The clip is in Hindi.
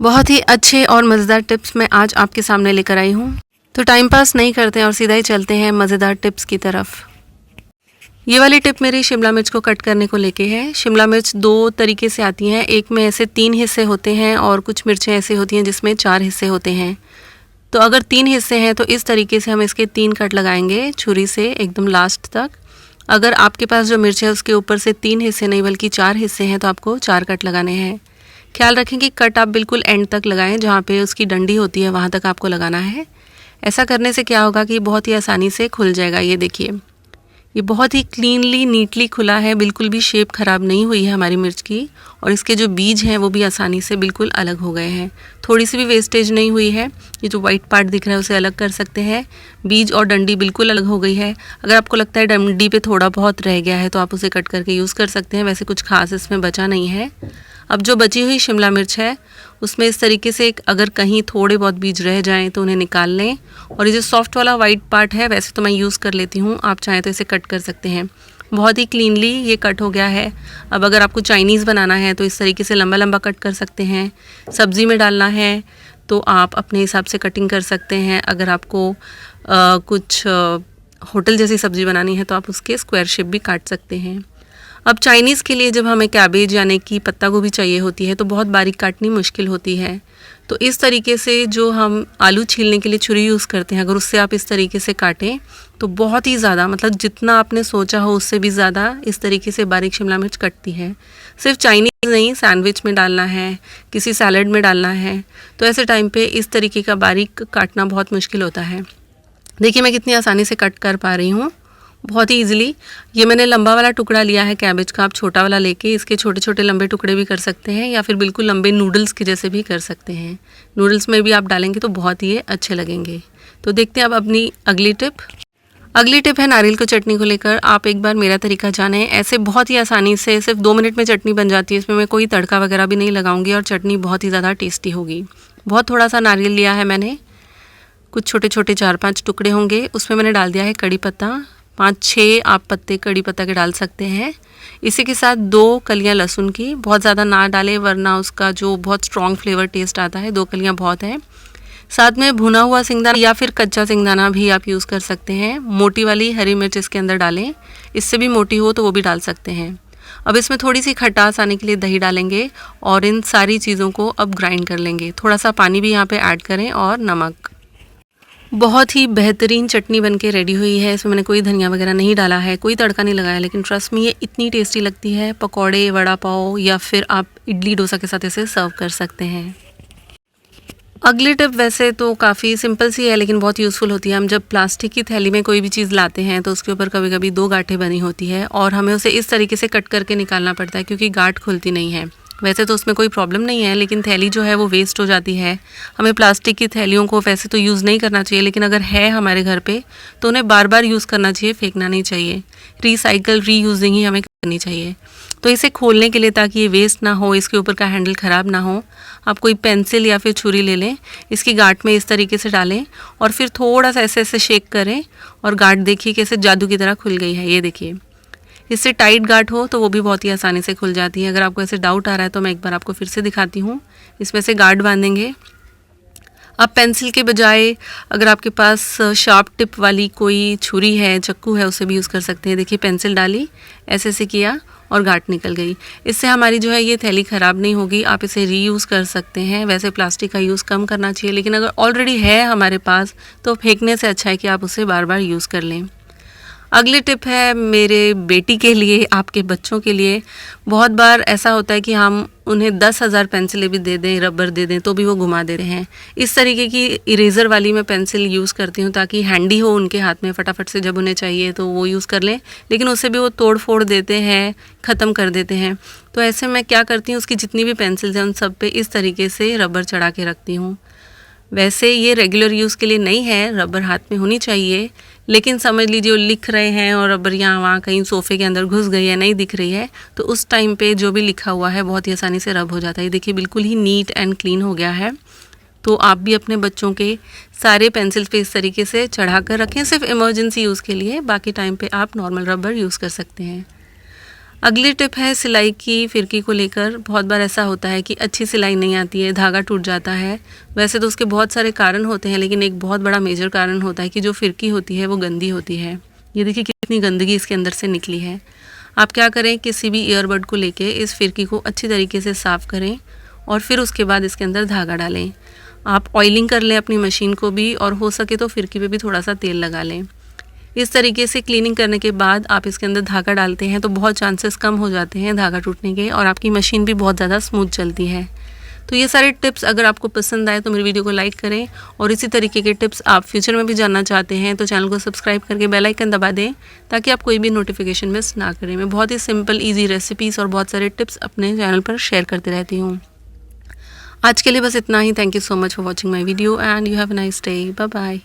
बहुत ही अच्छे और मज़ेदार टिप्स मैं आज आपके सामने लेकर आई हूँ। तो टाइम पास नहीं करते हैं और सीधा ही चलते हैं मज़ेदार टिप्स की तरफ। ये वाली टिप मेरी शिमला मिर्च को कट करने को लेके है। शिमला मिर्च 2 तरीके से आती हैं, एक में ऐसे 3 हिस्से होते हैं और कुछ मिर्चें ऐसी होती हैं जिसमें 4 हिस्से होते हैं। तो अगर 3 हिस्से हैं तो इस तरीके से हम इसके 3 कट लगाएंगे छुरी से एकदम लास्ट तक। अगर आपके पास जो मिर्च है उसके ऊपर से 3 हिस्से नहीं बल्कि 4 हिस्से हैं तो आपको 4 कट लगाने हैं। ख्याल रखें कि कट आप बिल्कुल एंड तक लगाएं, जहाँ पे उसकी डंडी होती है वहाँ तक आपको लगाना है। ऐसा करने से क्या होगा कि बहुत ही आसानी से खुल जाएगा। ये देखिए, ये बहुत ही क्लीनली नीटली खुला है, बिल्कुल भी शेप ख़राब नहीं हुई है हमारी मिर्च की। और इसके जो बीज हैं वो भी आसानी से बिल्कुल अलग हो गए हैं, थोड़ी सी भी वेस्टेज नहीं हुई है। ये जो वाइट पार्ट दिख रहा है उसे अलग कर सकते हैं। बीज और डंडी बिल्कुल अलग हो गई है। अगर आपको लगता है डंडी पे थोड़ा बहुत रह गया है तो आप उसे कट करके यूज़ कर सकते हैं, वैसे कुछ खास इसमें बचा नहीं है। अब जो बची हुई शिमला मिर्च है उसमें इस तरीके से अगर कहीं थोड़े बहुत बीज रह जाएं तो उन्हें निकाल लें। और ये जो सॉफ्ट वाला वाइट पार्ट है वैसे तो मैं यूज़ कर लेती हूँ, आप चाहें तो इसे कट कर सकते हैं। बहुत ही क्लीनली ये कट हो गया है। अब अगर आपको चाइनीज़ बनाना है तो इस तरीके से लंबा लंबा कट कर सकते हैं। सब्ज़ी में डालना है तो आप अपने हिसाब से कटिंग कर सकते हैं। अगर आपको कुछ होटल जैसी सब्ज़ी बनानी है तो आप उसके स्क्वायर शेप भी काट सकते हैं। अब चाइनीज़ के लिए जब हमें कैबेज यानी कि पत्ता गोभी चाहिए होती है तो बहुत बारीक काटनी मुश्किल होती है। तो इस तरीके से जो हम आलू छीलने के लिए छुरी यूज़ करते हैं, अगर उससे आप इस तरीके से काटें तो बहुत ही ज़्यादा, मतलब जितना आपने सोचा हो उससे भी ज़्यादा इस तरीके से बारीक शिमला मिर्च कटती है। सिर्फ चाइनीज़ नहीं, सैंडविच में डालना है, किसी सैलड में डालना है तो ऐसे टाइम पे इस तरीके का बारीक काटना बहुत मुश्किल होता है। देखिए मैं कितनी आसानी से कट कर पा रही हूँ, बहुत ही ईजिली। ये मैंने लंबा वाला टुकड़ा लिया है कैबेज का, आप छोटा वाला लेके इसके छोटे छोटे लंबे टुकड़े भी कर सकते हैं या फिर बिल्कुल लंबे नूडल्स के जैसे भी कर सकते हैं। नूडल्स में भी आप डालेंगे तो बहुत ही अच्छे लगेंगे। तो देखते हैं अब अपनी अगली टिप है नारियल की चटनी को लेकर। आप एक बार मेरा तरीका जानें, ऐसे बहुत ही आसानी से सिर्फ 2 मिनट में चटनी बन जाती है। इसमें मैं कोई तड़का वगैरह भी नहीं लगाऊंगी और चटनी बहुत ही ज़्यादा टेस्टी होगी। बहुत थोड़ा सा नारियल लिया है मैंने, कुछ छोटे छोटे 4-5 टुकड़े होंगे। उसमें मैंने डाल दिया है कड़ी पत्ता, 5-6 आप पत्ते कड़ी पत्ता के डाल सकते हैं। इसी के साथ 2 कलियां लहसुन की, बहुत ज़्यादा ना डालें वरना उसका जो बहुत स्ट्रॉन्ग फ्लेवर टेस्ट आता है। 2 कलियां बहुत है। साथ में भुना हुआ सिंगदाना या फिर कच्चा सिंगदाना भी आप यूज़ कर सकते हैं। मोटी वाली हरी मिर्च इसके अंदर डालें, इससे भी मोटी हो तो वो भी डाल सकते हैं। अब इसमें थोड़ी सी खटास आने के लिए दही डालेंगे और इन सारी चीज़ों को अब ग्राइंड कर लेंगे। थोड़ा सा पानी भी यहाँ पे ऐड करें और नमक। बहुत ही बेहतरीन चटनी बनके रेडी हुई है। इसमें मैंने कोई धनिया वगैरह नहीं डाला है, कोई तड़का नहीं लगाया, लेकिन ट्रस्ट में ये इतनी टेस्टी लगती है। पकौड़े, वड़ा पाव या फिर आप इडली डोसा के साथ इसे सर्व कर सकते हैं। अगली टिप वैसे तो काफ़ी सिंपल सी है लेकिन बहुत यूज़फुल होती है। हम जब प्लास्टिक की थैली में कोई भी चीज़ लाते हैं तो उसके ऊपर कभी कभी 2 गांठें बनी होती है और हमें उसे इस तरीके से कट करके निकालना पड़ता है क्योंकि गांठ खुलती नहीं है। वैसे तो उसमें कोई प्रॉब्लम नहीं है लेकिन थैली जो है वो वेस्ट हो जाती है। हमें प्लास्टिक की थैलियों को वैसे तो यूज़ नहीं करना चाहिए, लेकिन अगर है हमारे घर पे तो उन्हें बार बार यूज़ करना चाहिए, फेंकना नहीं चाहिए। रीसाइकल रीयूजिंग ही हमें करनी चाहिए। तो इसे खोलने के लिए, ताकि ये वेस्ट ना हो, इसके ऊपर का हैंडल ख़राब ना हो, आप कोई पेंसिल या फिर छुरी ले लें, इसकी गांठ में इस तरीके से डालें और फिर थोड़ा सा ऐसे ऐसे शेक करें और गांठ देखिए कैसे जादू की तरह खुल गई है। ये देखिए, इससे टाइट गांठ हो तो वो भी बहुत ही आसानी से खुल जाती है। अगर आपको ऐसे डाउट आ रहा है तो मैं एक बार आपको फिर से दिखाती हूँ। इसमें से गांठ बांधेंगे। अब पेंसिल के बजाय अगर आपके पास शार्प टिप वाली कोई छुरी है, चक्कू है, उसे भी यूज़ कर सकते हैं। देखिए पेंसिल डाली, ऐसे ऐसे किया और गांठ निकल गई। इससे हमारी जो है ये थैली ख़राब नहीं होगी, आप इसे रीयूज़ कर सकते हैं। वैसे प्लास्टिक का यूज़ कम करना चाहिए, लेकिन अगर ऑलरेडी है हमारे पास तो फेंकने से अच्छा है कि आप उसे बार बार यूज़ कर लें। अगली टिप है मेरे बेटी के लिए, आपके बच्चों के लिए। बहुत बार ऐसा होता है कि हम उन्हें 10,000 पेंसिलें भी दे दें, रबर दे दें तो भी वो घुमा देते हैं। इस तरीके की इरेज़र वाली मैं पेंसिल यूज़ करती हूँ ताकि हैंडी हो उनके हाथ में, फटाफट से जब उन्हें चाहिए तो वो यूज़ कर लें। लेकिन उससे भी वो तोड़ फोड़ देते हैं, ख़त्म कर देते हैं। तो ऐसे मैं क्या करती हूँ, उसकी जितनी भी पेंसिल्स हैं उन सब पे इस तरीके से रबर चढ़ा के रखती हूँ। वैसे ये रेगुलर यूज़ के लिए नहीं है, रबर हाथ में होनी चाहिए, लेकिन समझ लीजिए वो लिख रहे हैं और रबर यहाँ वहाँ कहीं सोफ़े के अंदर घुस गई है, नहीं दिख रही है, तो उस टाइम पे जो भी लिखा हुआ है बहुत ही आसानी से रब हो जाता है। देखिए बिल्कुल ही नीट एंड क्लीन हो गया है। तो आप भी अपने बच्चों के सारे पेंसिल्स पे इस तरीके से चढ़ा कर रखें, सिर्फ इमरजेंसी यूज़ के लिए। बाकी टाइम पे आप नॉर्मल रबर यूज़ कर सकते हैं। अगली टिप है सिलाई की फिरकी को लेकर। बहुत बार ऐसा होता है कि अच्छी सिलाई नहीं आती है, धागा टूट जाता है। वैसे तो उसके बहुत सारे कारण होते हैं, लेकिन एक बहुत बड़ा मेजर कारण होता है कि जो फिरकी होती है वो गंदी होती है। ये देखिए कितनी गंदगी इसके अंदर से निकली है। आप क्या करें, किसी भी ईयरबड को लेके इस फिरकी को अच्छी तरीके से साफ़ करें और फिर उसके बाद इसके अंदर धागा डालें। आप ऑयलिंग कर लें अपनी मशीन को भी, और हो सके तो फिरकी पे भी थोड़ा सा तेल लगा लें। इस तरीके से क्लीनिंग करने के बाद आप इसके अंदर धागा डालते हैं तो बहुत चांसेस कम हो जाते हैं धागा टूटने के, और आपकी मशीन भी बहुत ज़्यादा स्मूथ चलती है। तो ये सारे टिप्स अगर आपको पसंद आए तो मेरी वीडियो को लाइक करें, और इसी तरीके के टिप्स आप फ्यूचर में भी जानना चाहते हैं तो चैनल को सब्सक्राइब करके बेल आइकन दबा दें, ताकि आप कोई भी नोटिफिकेशन मिस ना करें। मैं बहुत ही सिंपल ईजी रेसिपीज़ और बहुत सारे टिप्स अपने चैनल पर शेयर करती रहती हूँ। आज के लिए बस इतना ही। Thank you so much for watching my video and you have a nice day. Bye bye.